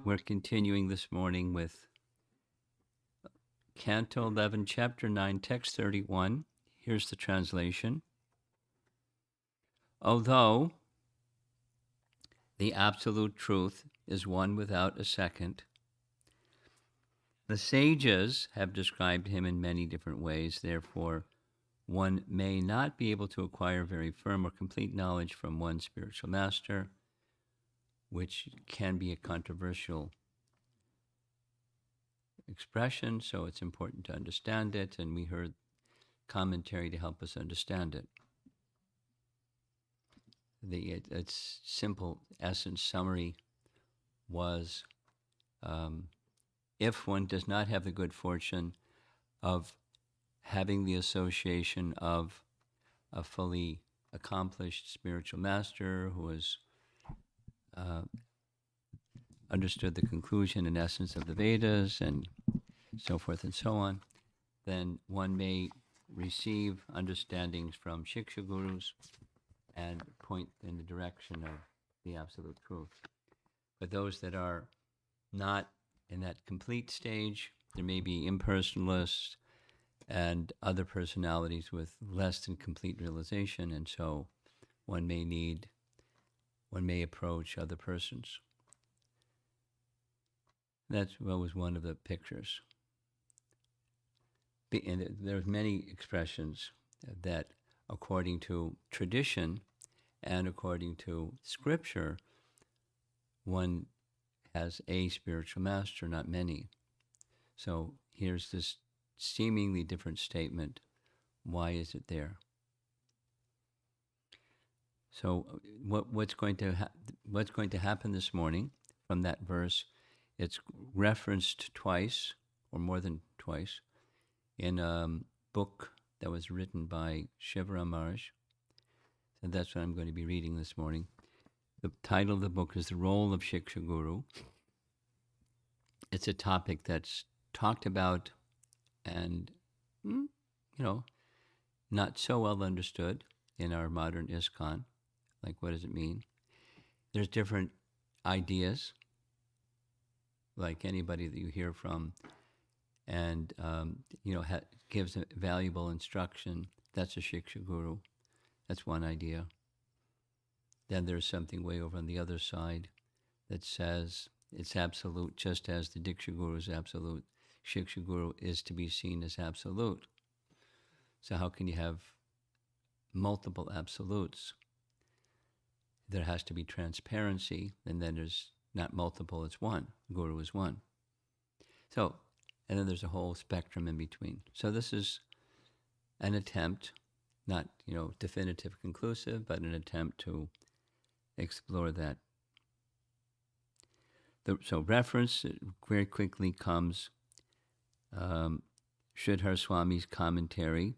We're continuing this morning with Canto 11, Chapter 9, Text 31. Here's the translation. Although the absolute truth is one without a second, the sages have described him in many different ways. Therefore, one may not be able to acquire very firm or complete knowledge from one spiritual master, which can be a controversial expression, so it's important to understand it, and we heard commentary to help us understand it. Its simple essence summary was, if one does not have the good fortune of having the association of a fully accomplished spiritual master who has understood the conclusion and essence of the Vedas and so forth and so on, then one may receive understandings from Shiksha Gurus and point in the direction of the absolute truth. But those that are not in that complete stage, there may be impersonalists and other personalities with less than complete realization, and so one may approach other persons. That was one of the pictures. And there's many expressions that, according to tradition and according to scripture, one has a spiritual master, not many. So here's this seemingly different statement. Why is it there? So what's going to happen this morning from that verse? It's referenced twice, or more than twice, in a book that was written by Shivaram Maharaj. And that's what I'm going to be reading this morning. The title of the book is The Role of Shiksha Guru. It's a topic that's talked about and, not so well understood in our modern ISKCON. Like, what does it mean? There's different ideas, like anybody that you hear from, and gives a valuable instruction. That's a Shiksha Guru. That's one idea. Then there's something way over on the other side that says it's absolute, just as the Diksha Guru is absolute. Shiksha Guru is to be seen as absolute. So how can you have multiple absolutes? There has to be transparency, and then there's not multiple, it's one. Guru is one. So, and then there's a whole spectrum in between. So this is an attempt, not, definitive, conclusive, but an attempt to explore that. So reference very quickly comes Sridhar Swami's commentary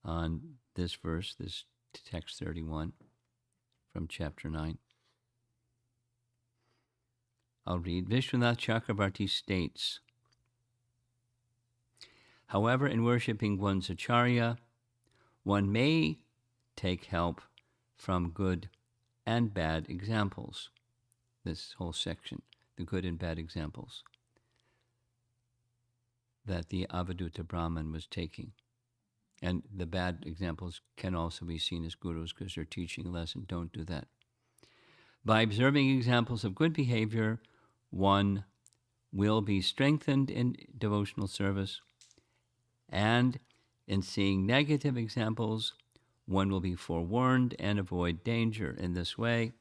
on this verse, this text 31 from chapter 9. I'll read. Vishwanath Chakrabarti states, however, in worshipping one's acharya, one may take help from good and bad examples. This whole section, the good and bad examples that the Avaduta Brahman was taking. And the bad examples can also be seen as gurus because they're teaching a lesson. Don't do that. By observing examples of good behavior, one will be strengthened in devotional service, and in seeing negative examples, one will be forewarned and avoid danger. In this way,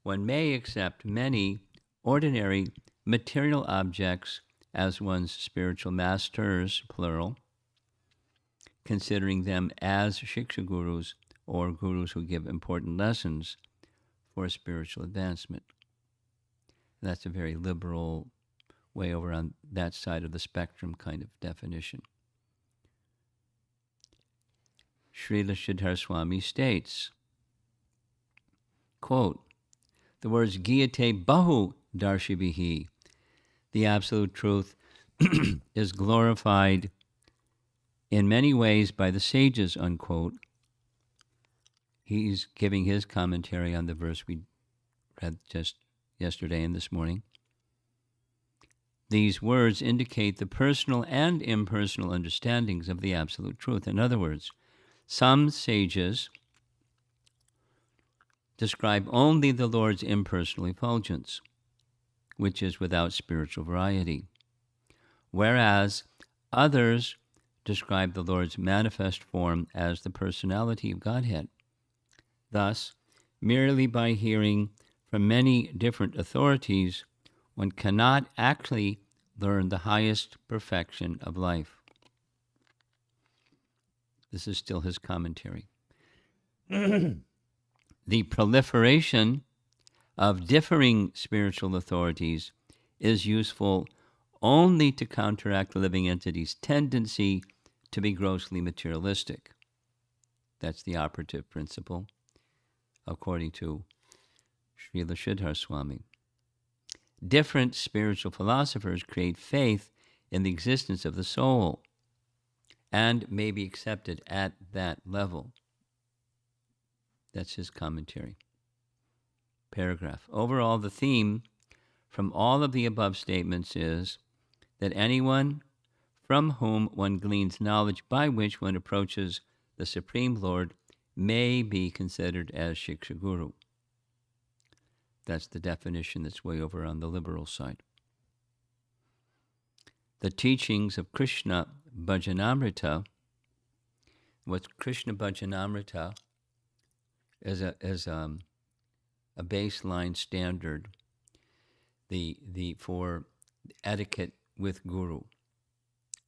one may accept many ordinary material objects as one's spiritual masters, plural, considering them as Shiksha Gurus or Gurus who give important lessons for spiritual advancement. And that's a very liberal, way over on that side of the spectrum kind of definition. Srila Sridhar Swami states, quote, the words Giyate Bahu Darshibihi, the absolute truth is glorified in many ways by the sages, unquote. He's giving his commentary on the verse we read just yesterday and this morning. These words indicate the personal and impersonal understandings of the absolute truth. In other words, some sages describe only the Lord's impersonal effulgence, which is without spiritual variety, whereas others describe the Lord's manifest form as the personality of Godhead. Thus, merely by hearing from many different authorities, one cannot actually learn the highest perfection of life. This is still his commentary. The proliferation of differing spiritual authorities is useful only to counteract the living entity's tendency to be grossly materialistic. That's the operative principle, according to Srila Sridhar Swami. Different spiritual philosophers create faith in the existence of the soul and may be accepted at that level. That's his commentary. Paragraph. Overall, the theme from all of the above statements is that anyone from whom one gleans knowledge by which one approaches the Supreme Lord may be considered as Shiksha Guru. That's the definition that's way over on the liberal side. The teachings of Krishna Bhajanamrita, what's Krishna Bhajanamrita is a baseline standard for etiquette with Guru.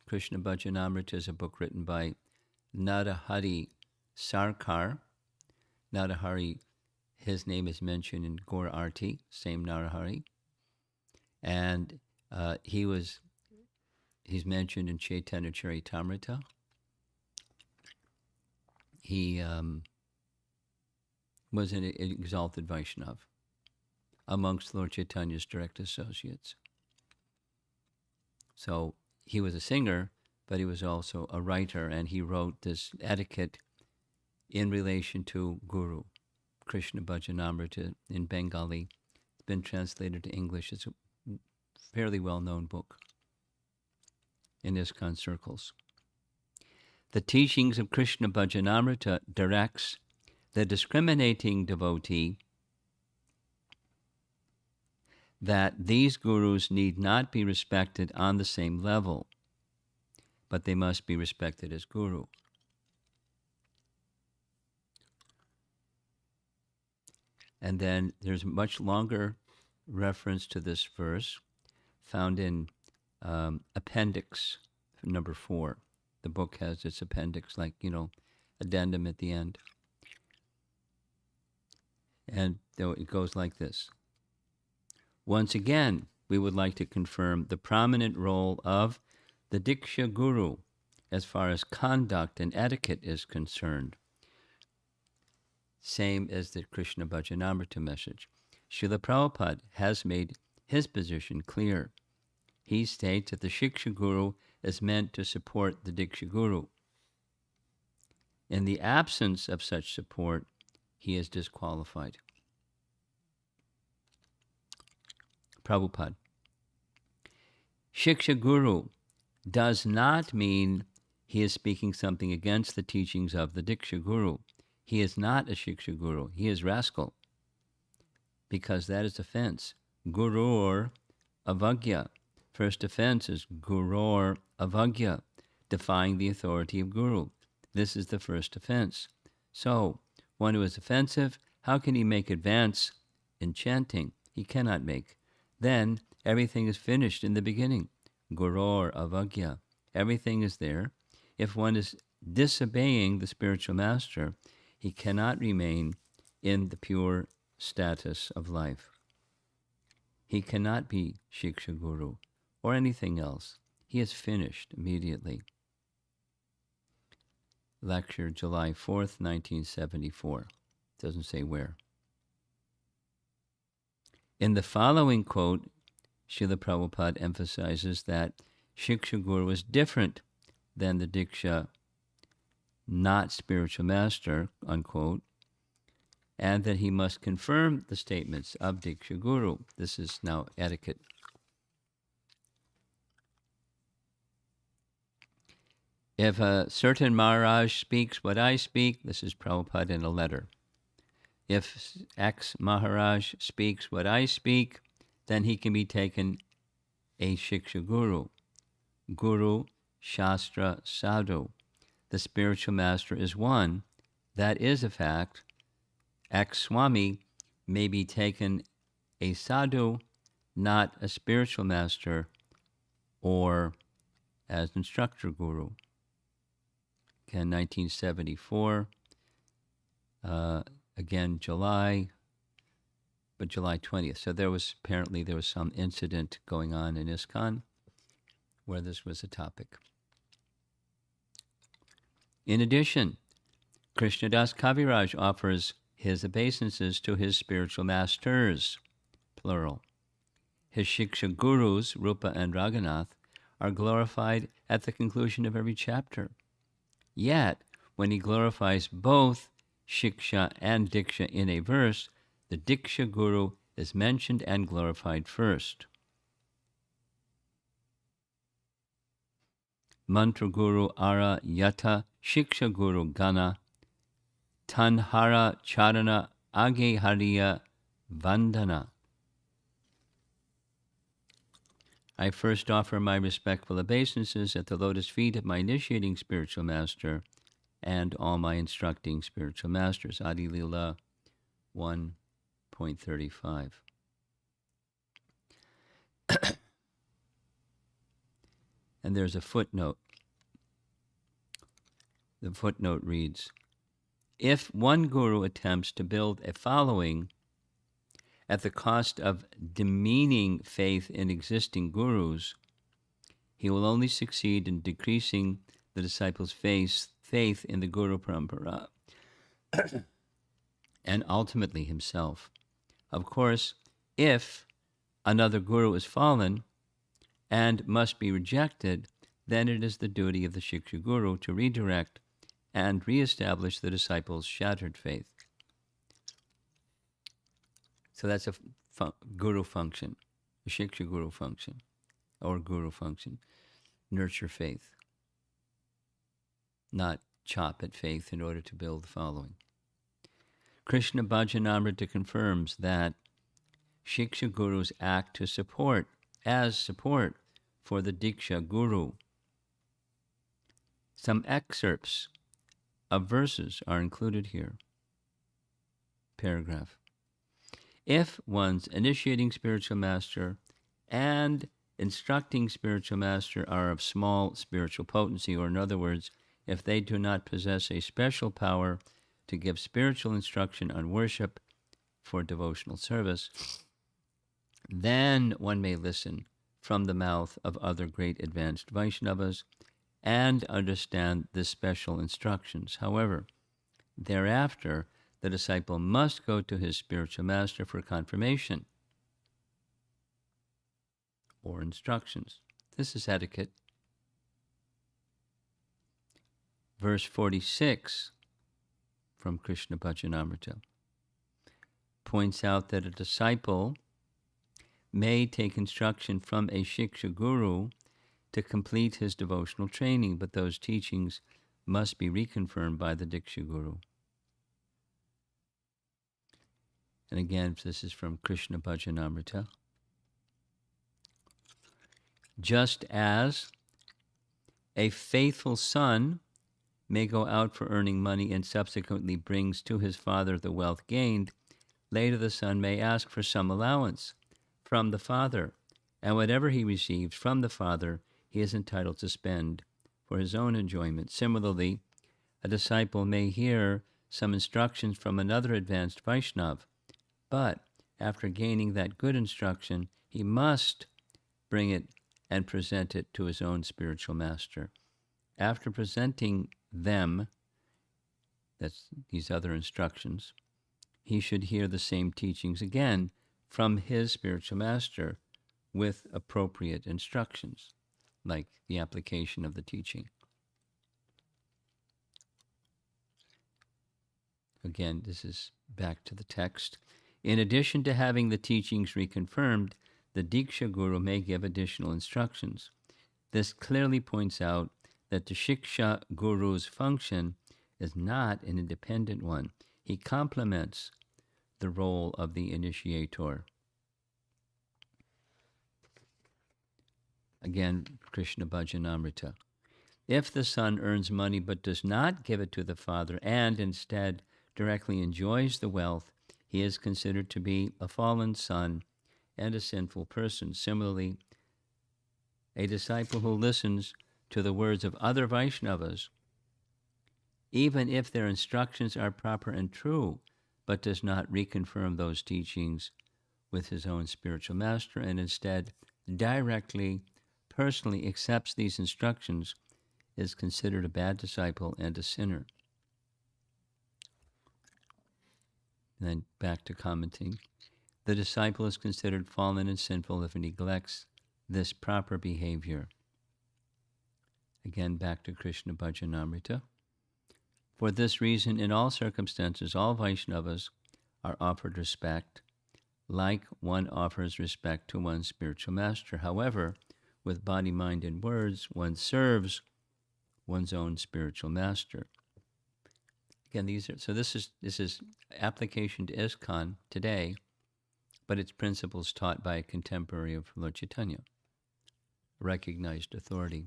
Krishna Bhajanamrita is a book written by Narahari Sarkar. Narahari, his name is mentioned in Gaur Arti, same Narahari. And he's mentioned in Chaitanya Charitamrita. He was an exalted Vaishnav amongst Lord Chaitanya's direct associates. So he was a singer, but he was also a writer, and he wrote this etiquette in relation to Guru, Krishna Bhajanamrita in Bengali. It's been translated to English. It's a fairly well-known book in ISKCON circles. The teachings of Krishna Bhajanamrita directs the discriminating devotee that these gurus need not be respected on the same level, but they must be respected as guru. And then there's a much longer reference to this verse found in appendix number 4. The book has its appendix, addendum at the end. And it goes like this. Once again, we would like to confirm the prominent role of the Diksha Guru as far as conduct and etiquette is concerned. Same as the Krishna Bhajanamrita message. Srila Prabhupada has made his position clear. He states that the Shiksha Guru is meant to support the Diksha Guru. In the absence of such support, he is disqualified. Prabhupada. Shiksha Guru does not mean he is speaking something against the teachings of the Diksha Guru. He is not a Shiksha Guru. He is rascal, because that is offense. Gurur avagya. First offense is Gurur avagya, defying the authority of Guru. This is the first offense. So, one who is offensive, how can he make advance in chanting? He cannot make. Then everything is finished in the beginning. Gurur avagya. Everything is there. If one is disobeying the spiritual master, he cannot remain in the pure status of life. He cannot be Shiksha Guru or anything else. He is finished immediately. Lecture July 4th, 1974. Doesn't say where. In the following quote, Srila Prabhupada emphasizes that Shiksha Guru is different than the Diksha, not spiritual master, unquote, and that he must confirm the statements of Diksha Guru. This is now etiquette. If a certain Maharaj speaks what I speak, this is Prabhupada in a letter. If X Maharaj speaks what I speak, then he can be taken a Shiksha Guru. Guru, Shastra, Sadhu. The spiritual master is one. That is a fact. X Swami may be taken a sadhu, not a spiritual master, or as instructor guru. Again, 1974, again, July 20th. So there was some incident going on in ISKCON where this was a topic. In addition, Krishnadas Kaviraj offers his obeisances to his spiritual masters, plural. His Shiksha Gurus, Rupa and Raghunath, are glorified at the conclusion of every chapter. Yet, when he glorifies both Shiksha and Diksha in a verse, the Diksha Guru is mentioned and glorified first. Mantra Guru Ara Yata Shiksha Guru Gana Tanhara Charana Age Hariya Vandana. I first offer my respectful obeisances at the lotus feet of my initiating spiritual master and all my instructing spiritual masters. Adi Lila 1.35. And there's a footnote. The footnote reads, if one guru attempts to build a following at the cost of demeaning faith in existing gurus, he will only succeed in decreasing the disciples' faith in the Guru Parampara and ultimately himself. Of course, if another guru is fallen and must be rejected, then it is the duty of the Shiksha Guru to redirect and reestablish the disciples' shattered faith. So that's a guru function, a Shiksha Guru function, or guru function. Nurture faith, not chop at faith in order to build the following. Krishna Bhajanamrita confirms that Shiksha Gurus act to support for the Diksha Guru. Some excerpts of verses are included here. Paragraph. If one's initiating spiritual master and instructing spiritual master are of small spiritual potency, or in other words, if they do not possess a special power to give spiritual instruction on worship for devotional service, then one may listen from the mouth of other great advanced Vaishnavas and understand the special instructions. However, thereafter, the disciple must go to his spiritual master for confirmation or instructions. This is etiquette. Verse 46 from Krishna Bhajanamrita points out that a disciple may take instruction from a Shiksha Guru to complete his devotional training, but those teachings must be reconfirmed by the Diksha Guru. And again, this is from Krishna Bhajanamrita. Just as a faithful son may go out for earning money and subsequently brings to his father the wealth gained, later the son may ask for some allowance from the father, and whatever he receives from the father, he is entitled to spend for his own enjoyment. Similarly, a disciple may hear some instructions from another advanced Vaishnav, but after gaining that good instruction, he must bring it and present it to his own spiritual master. After presenting them, that's these other instructions, he should hear the same teachings again from his spiritual master with appropriate instructions, like the application of the teaching. Again, this is back to the text. In addition to having the teachings reconfirmed, the Diksha Guru may give additional instructions. This clearly points out that the Shiksha Guru's function is not an independent one. He complements the role of the initiator. Again, Krishna Bhajanamrita. If the son earns money but does not give it to the father and instead directly enjoys the wealth, he is considered to be a fallen son and a sinful person. Similarly, a disciple who listens to the words of other Vaishnavas, even if their instructions are proper and true, but does not reconfirm those teachings with his own spiritual master and instead directly, personally accepts these instructions, is considered a bad disciple and a sinner. And then back to commenting. The disciple is considered fallen and sinful if he neglects this proper behavior. Again, back to Krishna Bhajanamrita. For this reason, in all circumstances, all Vaishnavas are offered respect, like one offers respect to one's spiritual master. However, with body, mind, and words, one serves one's own spiritual master. Again, this is application to ISKCON today, but it's principles taught by a contemporary of Lord Chaitanya, a recognized authority.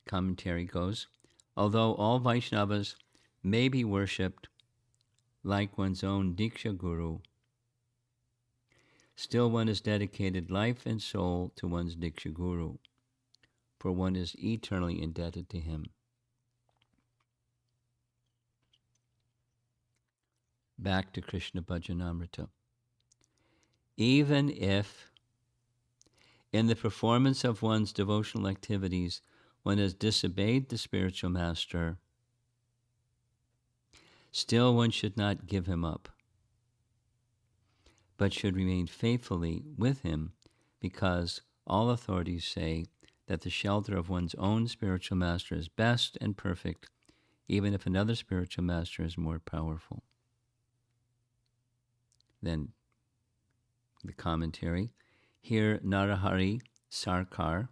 Commentary goes, although all Vaishnavas may be worshipped like one's own Diksha Guru, still one is dedicated life and soul to one's Diksha Guru, for one is eternally indebted to him. Back to Krishna Bhajanamrita. Even if in the performance of one's devotional activities one has disobeyed the spiritual master, still one should not give him up, but should remain faithfully with him, because all authorities say that the shelter of one's own spiritual master is best and perfect, even if another spiritual master is more powerful. Then the commentary. Here, Narahari Sarkar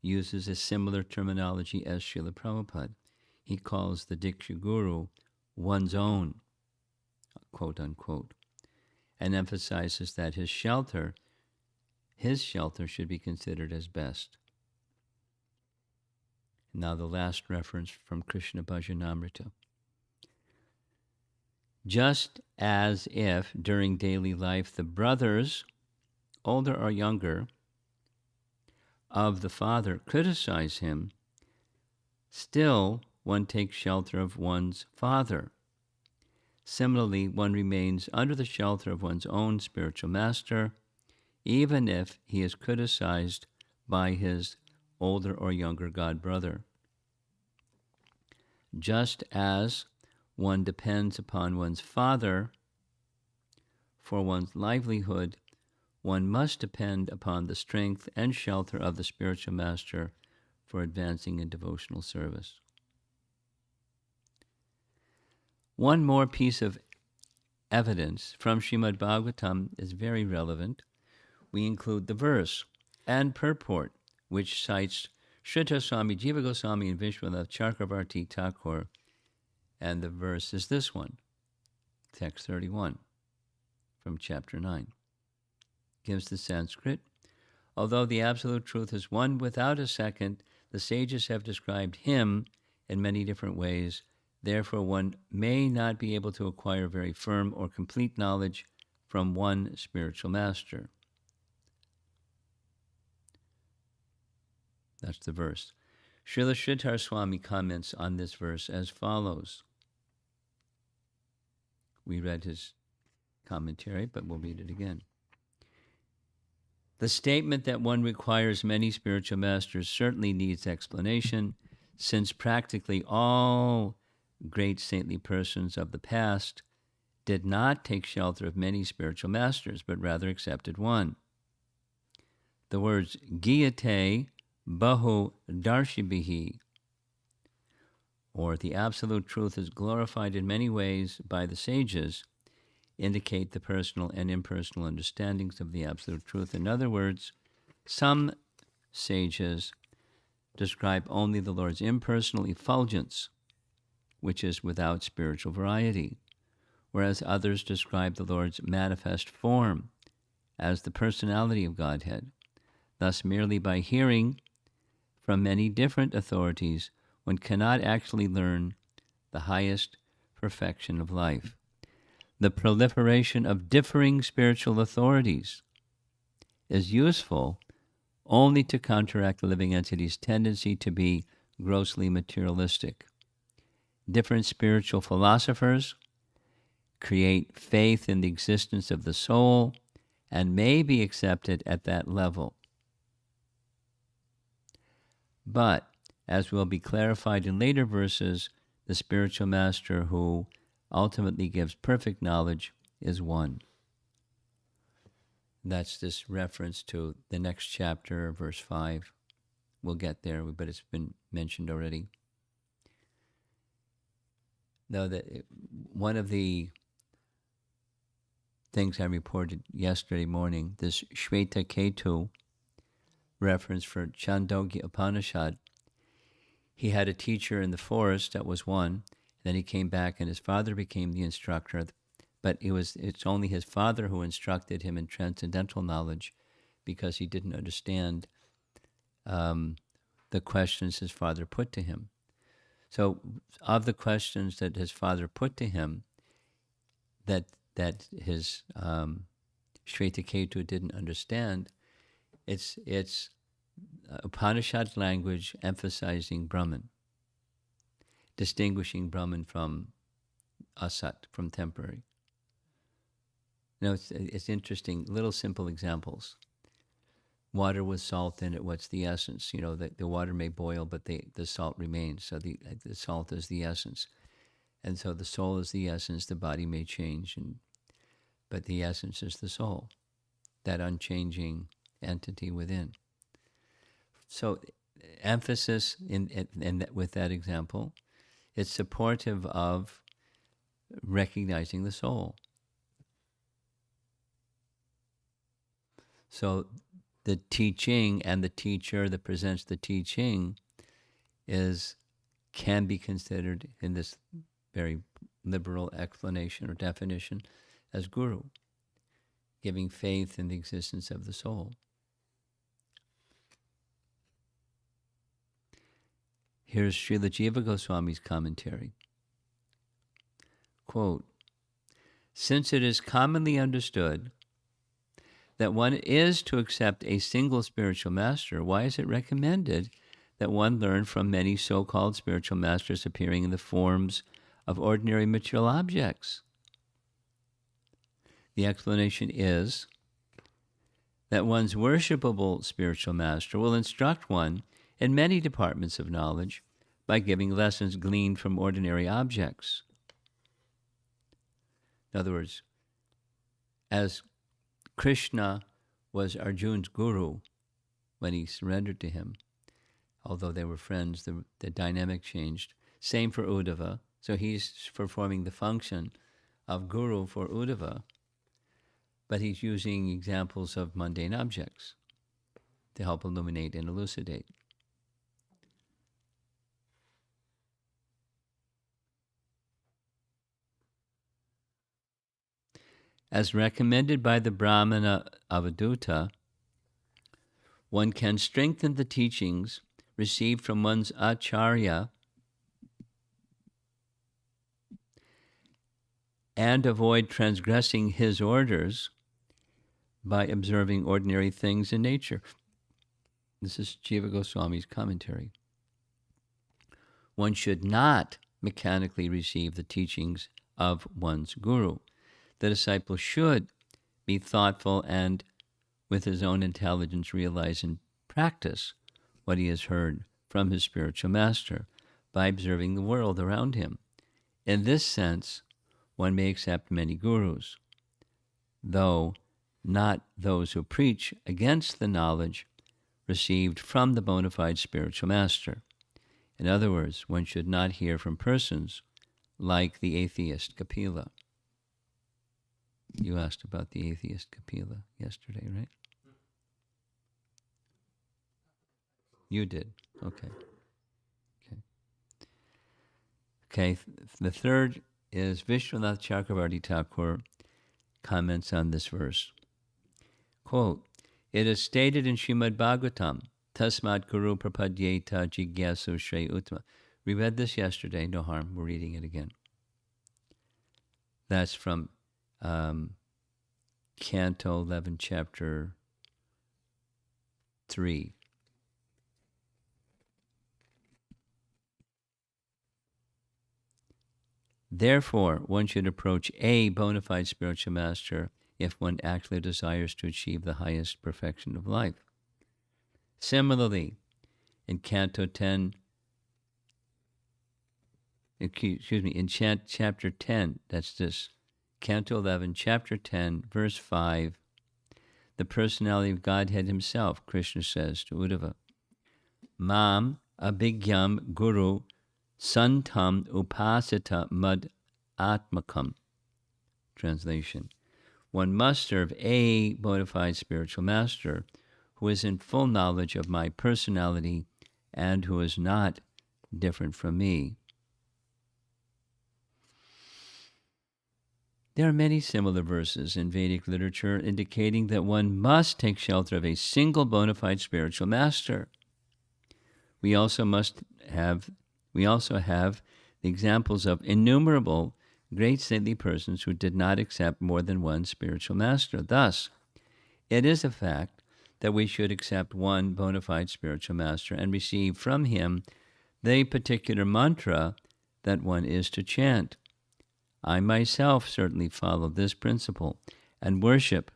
uses a similar terminology as Srila Prabhupada. He calls the Diksha Guru one's own, quote unquote, and emphasizes that his shelter should be considered as best. Now the last reference from Krishna Bhajanamrita. Just as if during daily life the brothers, older or younger, of the father criticize him, still one takes shelter of one's father. Similarly, one remains under the shelter of one's own spiritual master, even if he is criticized by his older or younger god brother. Just as one depends upon one's father for one's livelihood, one must depend upon the strength and shelter of the spiritual master for advancing in devotional service. One more piece of evidence from Srimad Bhagavatam is very relevant. We include the verse and purport, which cites Shrita Swami Jiva Goswami and Vishwanath Chakravarti Thakur, and the verse is this one, text 31 from chapter 9. Gives the Sanskrit. Although the absolute truth is one without a second, the sages have described him in many different ways. Therefore, one may not be able to acquire very firm or complete knowledge from one spiritual master. That's the verse. Srila Sridhar Swami comments on this verse as follows. We read his commentary, but we'll read it again. The statement that one requires many spiritual masters certainly needs explanation, since practically all great saintly persons of the past did not take shelter of many spiritual masters, but rather accepted one. The words, Giyate Bahu Darshibihi, or the absolute truth is glorified in many ways by the sages, indicate the personal and impersonal understandings of the absolute truth. In other words, some sages describe only the Lord's impersonal effulgence, which is without spiritual variety, whereas others describe the Lord's manifest form as the personality of Godhead. Thus, merely by hearing from many different authorities, one cannot actually learn the highest perfection of life. The proliferation of differing spiritual authorities is useful only to counteract the living entity's tendency to be grossly materialistic. Different spiritual philosophers create faith in the existence of the soul and may be accepted at that level. But, as will be clarified in later verses, the spiritual master who ultimately gives perfect knowledge is one. That's this reference to the next chapter, verse 5. We'll get there, but it's been mentioned already. Now, one of the things I reported yesterday morning, this Shveta Ketu reference for Chandogya Upanishad, he had a teacher in the forest that was one, then he came back and his father became the instructor, but it's only his father who instructed him in transcendental knowledge because he didn't understand the questions his father put to him. So of the questions that his father put to him that his Shvetaketu didn't understand, it's Upanishad language emphasizing Brahman, distinguishing Brahman from Asat, from temporary. It's interesting, little simple examples. Water with salt in it, what's the essence? The water may boil, but the salt remains. So the salt is the essence. And so the soul is the essence, the body may change, but the essence is the soul, that unchanging entity within. So emphasis with that example, it's supportive of recognizing the soul. So the teaching and the teacher that presents the teaching can be considered in this very liberal explanation or definition as guru, giving faith in the existence of the soul. Here's Srila Jiva Goswami's commentary. Quote, "Since it is commonly understood that one is to accept a single spiritual master, why is it recommended that one learn from many so-called spiritual masters appearing in the forms of ordinary material objects? The explanation is that one's worshipable spiritual master will instruct one in many departments of knowledge by giving lessons gleaned from ordinary objects." In other words, as Krishna was Arjuna's guru when he surrendered to him, although they were friends, the dynamic changed. Same for Uddhava. So he's performing the function of guru for Uddhava, but he's using examples of mundane objects to help illuminate and elucidate. As recommended by the Brahmana Avadhuta, one can strengthen the teachings received from one's acharya and avoid transgressing his orders by observing ordinary things in nature. This is Jiva Goswami's commentary. One should not mechanically receive the teachings of one's guru. The disciple should be thoughtful and, with his own intelligence, realize and practice what he has heard from his spiritual master by observing the world around him. In this sense, one may accept many gurus, though not those who preach against the knowledge received from the bona fide spiritual master. In other words, one should not hear from persons like the atheist Kapila. You asked about the atheist Kapila yesterday, right? You did. Okay. Okay. The third is Vishwanath Chakravarti Thakur comments on this verse. Quote, it is stated in Srimad Bhagavatam, Tasmat Guru Prapadyeta Jigyasu Shre Uttama. We read this yesterday, no harm, we're reading it again. That's from Canto 11, Chapter 3. Therefore, one should approach a bona fide spiritual master if one actually desires to achieve the highest perfection of life. Similarly, in Canto 10, in Chapter 10, that's this, Canto 11, Chapter 10, Verse 5, the personality of Godhead himself, Krishna says to Uddhava, Mam abhigyam guru santam upasita mad atmakam. Translation. One must serve a bona fide spiritual master who is in full knowledge of my personality and who is not different from me. There are many similar verses in Vedic literature indicating that one must take shelter of a single bona fide spiritual master. We also have the examples of innumerable great saintly persons who did not accept more than one spiritual master. Thus, it is a fact that we should accept one bona fide spiritual master and receive from him the particular mantra that one is to chant. I myself certainly follow this principle and worship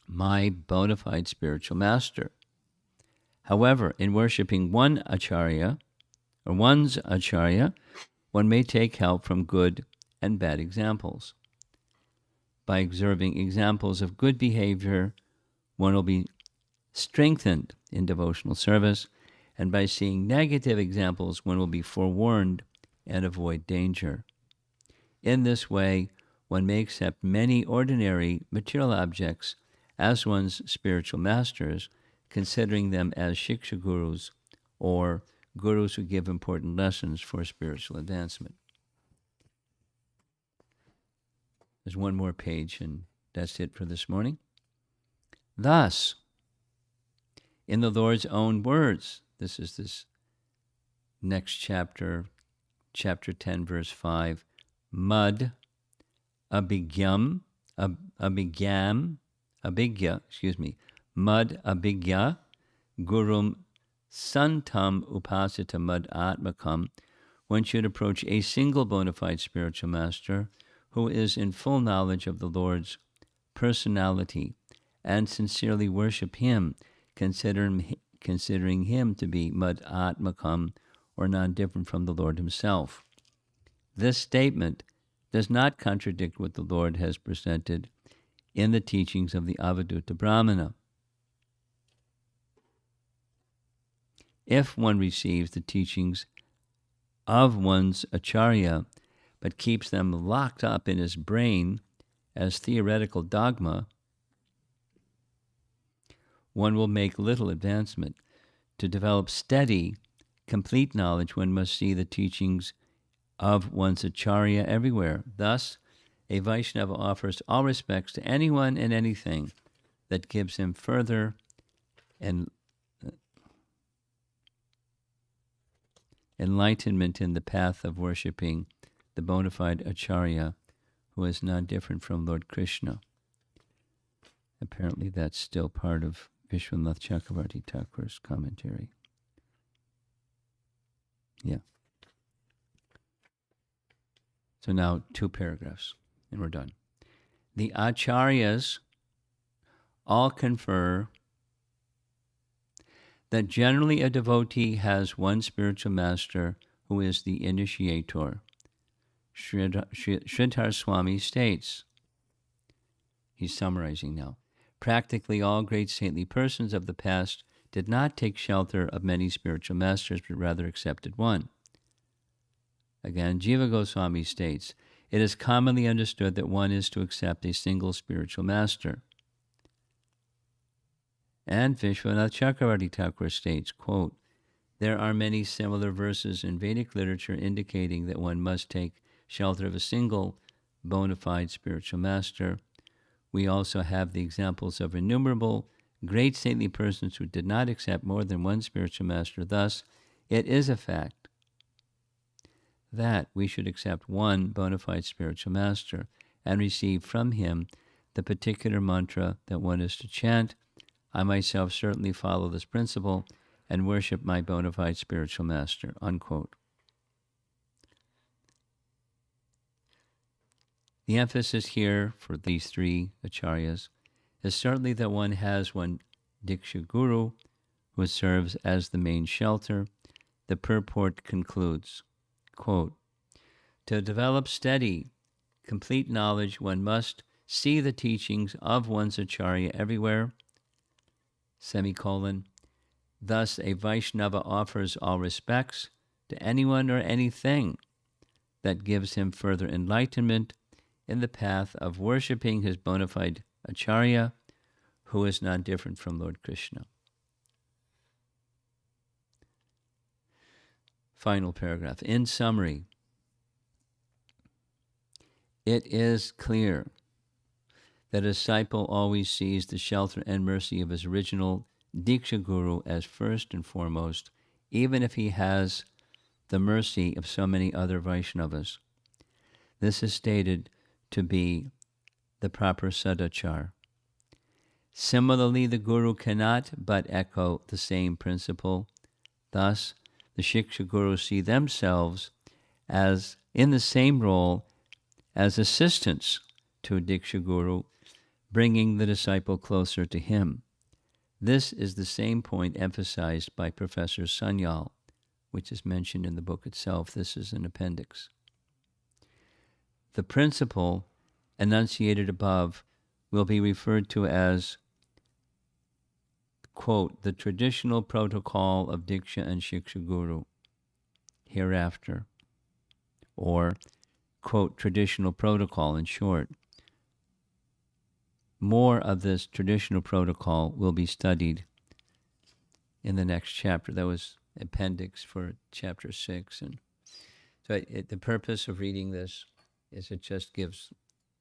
my bona fide spiritual master. However, in worshiping one's acharya, one may take help from good and bad examples. By observing examples of good behavior, one will be strengthened in devotional service, and by seeing negative examples, one will be forewarned and avoid danger. In this way, one may accept many ordinary material objects as one's spiritual masters, considering them as shiksha gurus or gurus who give important lessons for spiritual advancement. There's one more page, and that's it for this morning. Thus, in the Lord's own words, this is this next chapter, chapter 10, verse 5, Mud abhigya, Mud abhigya, gurum santam upasita mad atmakam. One should approach a single bona fide spiritual master who is in full knowledge of the Lord's personality and sincerely worship him, considering him to be mad atmakam, or non-different from the Lord himself. This statement does not contradict what the Lord has presented in the teachings of the Avadhuta Brahmana. If one receives the teachings of one's acharya, but keeps them locked up in his brain as theoretical dogma, one will make little advancement. To develop steady, complete knowledge, one must see the teachings of one's acharya everywhere. Thus, a Vaishnava offers all respects to anyone and anything that gives him further enlightenment in the path of worshipping the bona fide acharya who is not different from Lord Krishna. Apparently that's still part of Vishwanath Chakravarti Thakur's commentary. Yeah. So now 2 paragraphs, and we're done. The acharyas all confer that generally a devotee has one spiritual master who is the initiator. Sridhar Swami states, he's summarizing now, practically all great saintly persons of the past did not take shelter of many spiritual masters, but rather accepted one. Again, Jiva Goswami states, it is commonly understood that one is to accept a single spiritual master. And Vishwanath Chakravarti Thakur states, quote, there are many similar verses in Vedic literature indicating that one must take shelter of a single bona fide spiritual master. We also have the examples of innumerable great saintly persons who did not accept more than one spiritual master. Thus, it is a fact that we should accept one bona fide spiritual master and receive from him the particular mantra that one is to chant. I myself certainly follow this principle and worship my bona fide spiritual master, unquote. The emphasis here for these three acharyas is certainly that one has one Diksha Guru who serves as the main shelter. The purport concludes, quote, to develop steady, complete knowledge, one must see the teachings of one's acharya everywhere, semicolon. Thus, a Vaishnava offers all respects to anyone or anything that gives him further enlightenment in the path of worshipping his bona fide acharya, who is not different from Lord Krishna. Final paragraph. In summary, it is clear that a disciple always sees the shelter and mercy of his original Diksha Guru as first and foremost, even if he has the mercy of so many other Vaishnavas. This is stated to be the proper sadachar. Similarly, the Guru cannot but echo the same principle. Thus, the Shiksha Gurus see themselves as in the same role as assistants to a Diksha Guru, bringing the disciple closer to him. This is the same point emphasized by Professor Sanyal, which is mentioned in the book itself. This is an appendix. The principle enunciated above will be referred to as, quote, the traditional protocol of Diksha and Shiksha Guru hereafter, or, quote, traditional protocol in short. More of this traditional protocol will be studied in the next chapter. That was appendix for chapter 6. And so the purpose of reading this is it just gives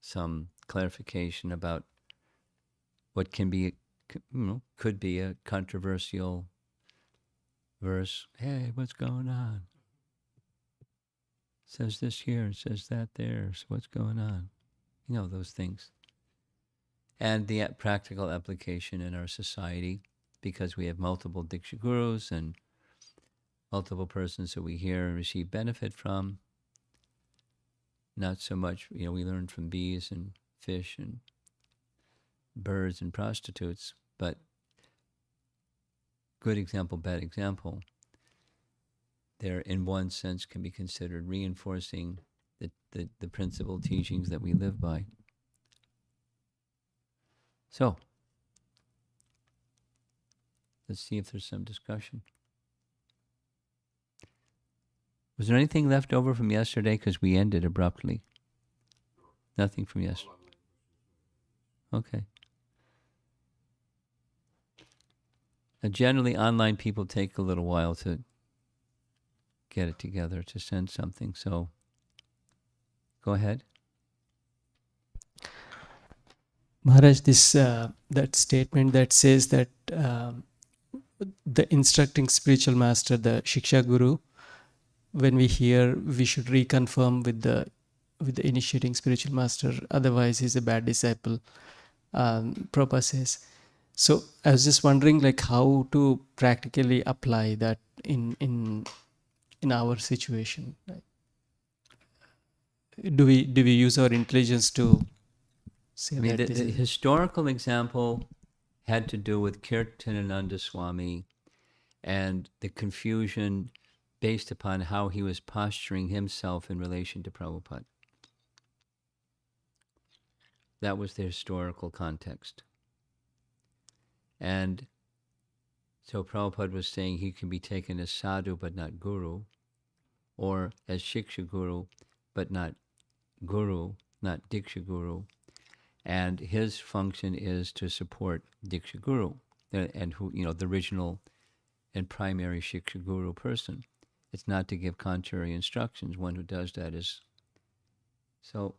some clarification about what can be, could be a controversial verse. Hey, what's going on? It says this here, it says that there. So what's going on? Those things. And the practical application in our society, because we have multiple Diksha Gurus and multiple persons that we hear and receive benefit from. Not so much, we learn from bees and fish and birds and prostitutes, but good example, bad example. There, in one sense, can be considered reinforcing the principal teachings that we live by. So, let's see if there's some discussion. Was there anything left over from yesterday? Because we ended abruptly. Nothing from yesterday. Okay. Now, generally, online people take a little while to get it together, to send something. So, go ahead. Maharaj, this that statement that says that the instructing spiritual master, the Shiksha Guru, when we hear, we should reconfirm with the initiating spiritual master, otherwise he's a bad disciple. Prabhupada says. So I was just wondering, how to practically apply that in our situation. Do we use our intelligence to say that? The historical example had to do with Kirtanananda Swami and the confusion based upon how he was posturing himself in relation to Prabhupada. That was the historical context. And So Prabhupada was saying he can be taken as sadhu but not guru, or as shiksha guru but not guru, not diksha guru. And his function is to support diksha guru, and who, the original and primary shiksha guru person. It's not to give contrary instructions. One who does that is so.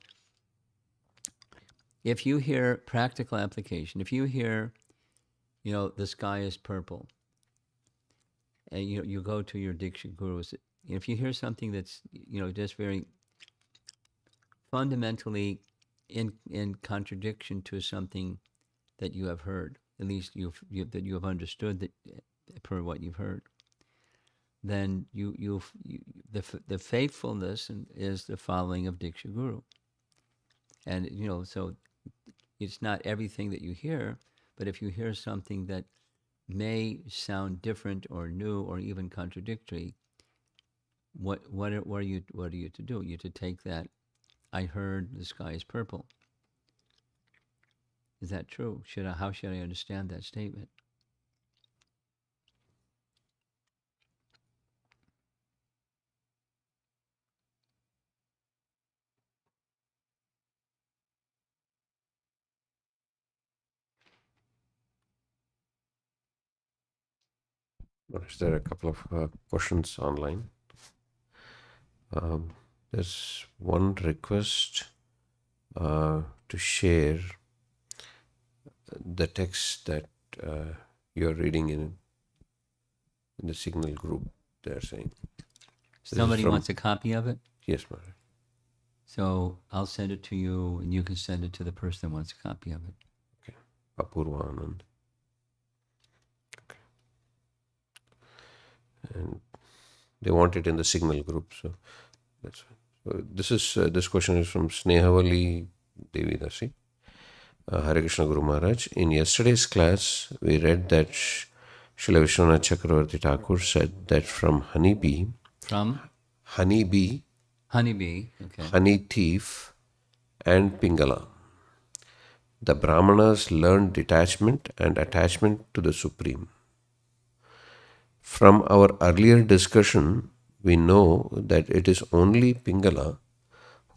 If you hear practical application, if you hear, the sky is purple, and you go to your diksha gurus, if you hear something that's just very fundamentally in contradiction to something that you have heard, at least that you have understood that per what you've heard, then the faithfulness is the following of diksha guru, and so it's not everything that you hear, but if you hear something that may sound different or new or even contradictory, what are you to do? You to take that. I heard the sky is purple. Is that true? How should I understand that statement? Notice there are a couple of questions online. There's one request to share the text that you're reading in the Signal group, they're saying. Somebody wants a copy of it? Yes, Maharaj. So I'll send it to you, and you can send it to the person that wants a copy of it. Okay. Apurva Anand. Okay. And they want it in the Signal group, so that's fine. So this question is from Snehavali Devi Dasi. Hare Krishna Guru Maharaj. In yesterday's class, we read that Srila Vishwanath Chakravarti Thakur said that from honeybee, Honeybee, okay. honey thief, and Pingala, the Brahmanas learned detachment and attachment to the Supreme. From our earlier discussion, we know that it is only Pingala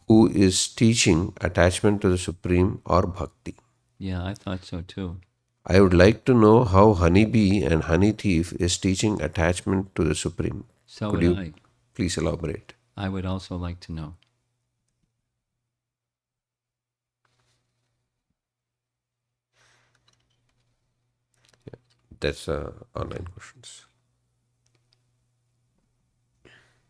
who is teaching attachment to the Supreme or Bhakti. Yeah, I thought so too. I would like to know how honeybee and honey thief is teaching attachment to the Supreme. So Could would you I. please elaborate? I would also like to know. Yeah, that's online questions.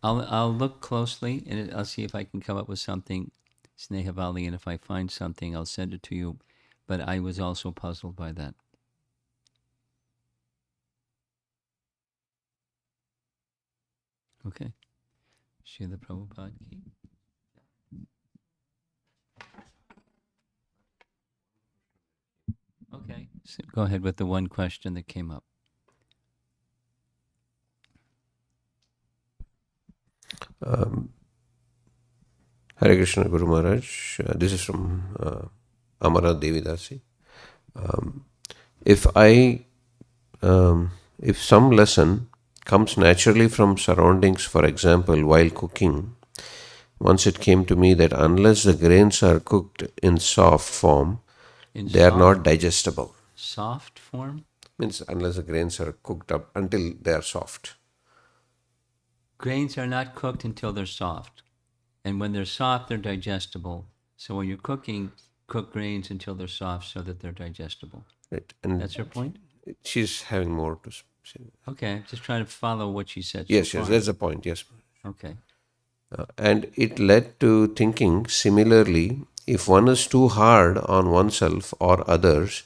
I'll look closely, and I'll see if I can come up with something, Snehavali, and if I find something, I'll send it to you. But I was also puzzled by that. Okay. Srila Prabhupada ki. Okay. So go ahead with the one question that came up. Hare Krishna Guru Maharaj. This is from Amara Devidasi. If some lesson comes naturally from surroundings, for example, while cooking, once it came to me that unless the grains are cooked in soft form, they are not digestible. Soft form? Means unless the grains are cooked up until they are soft. Grains are not cooked until they're soft. And when they're soft, they're digestible. So when you're cooking, cook grains until they're soft so that they're digestible. Right. And that's her point? She's having more to say. Okay, just trying to follow what she said. Yes, that's the point, yes. Okay. And it led to thinking similarly, if one is too hard on oneself or others,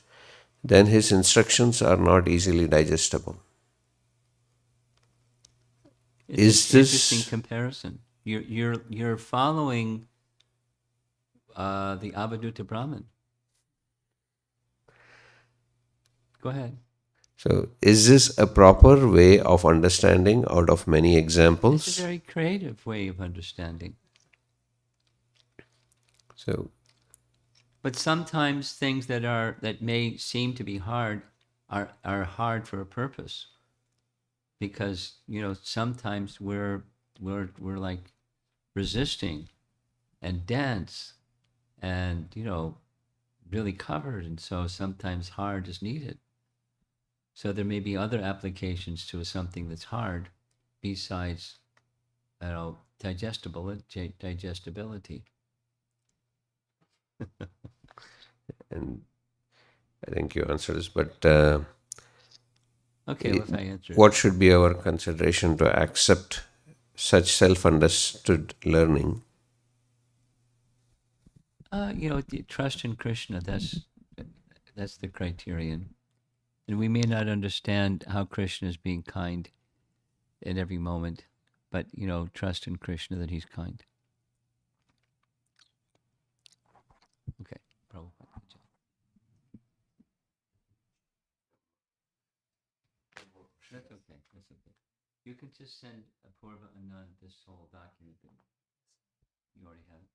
then his instructions are not easily digestible. It's an interesting comparison. You're following the Avaduta Brahman. Go ahead. So, is this a proper way of understanding out of many examples? It's a very creative way of understanding. So, but sometimes things that may seem to be hard are hard for a purpose. because sometimes we're like resisting and dense and really covered, and so sometimes hard is needed. So there may be other applications to something that's hard besides digestibility. And I think you answered this, but Okay, well, if I answer what should be our consideration to accept such self-understood learning? trust in Krishna. That's the criterion. And we may not understand how Krishna is being kind at every moment, but trust in Krishna that he's kind. Okay, Prabhupada. That's okay. That's okay. You can just send Apurva Anand this whole document that you already have.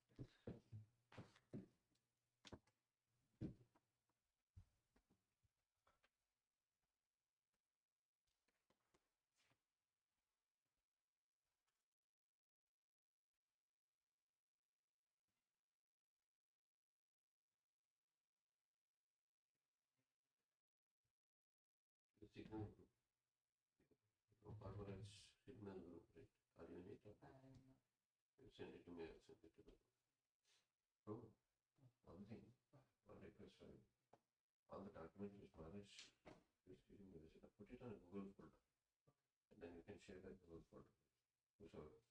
Send it to me. I'll send it to them. Oh, one thing. One request for you. All the documents which Maharaj is giving me, put it on a Google folder, and then you can share that Google folder. Whosoever.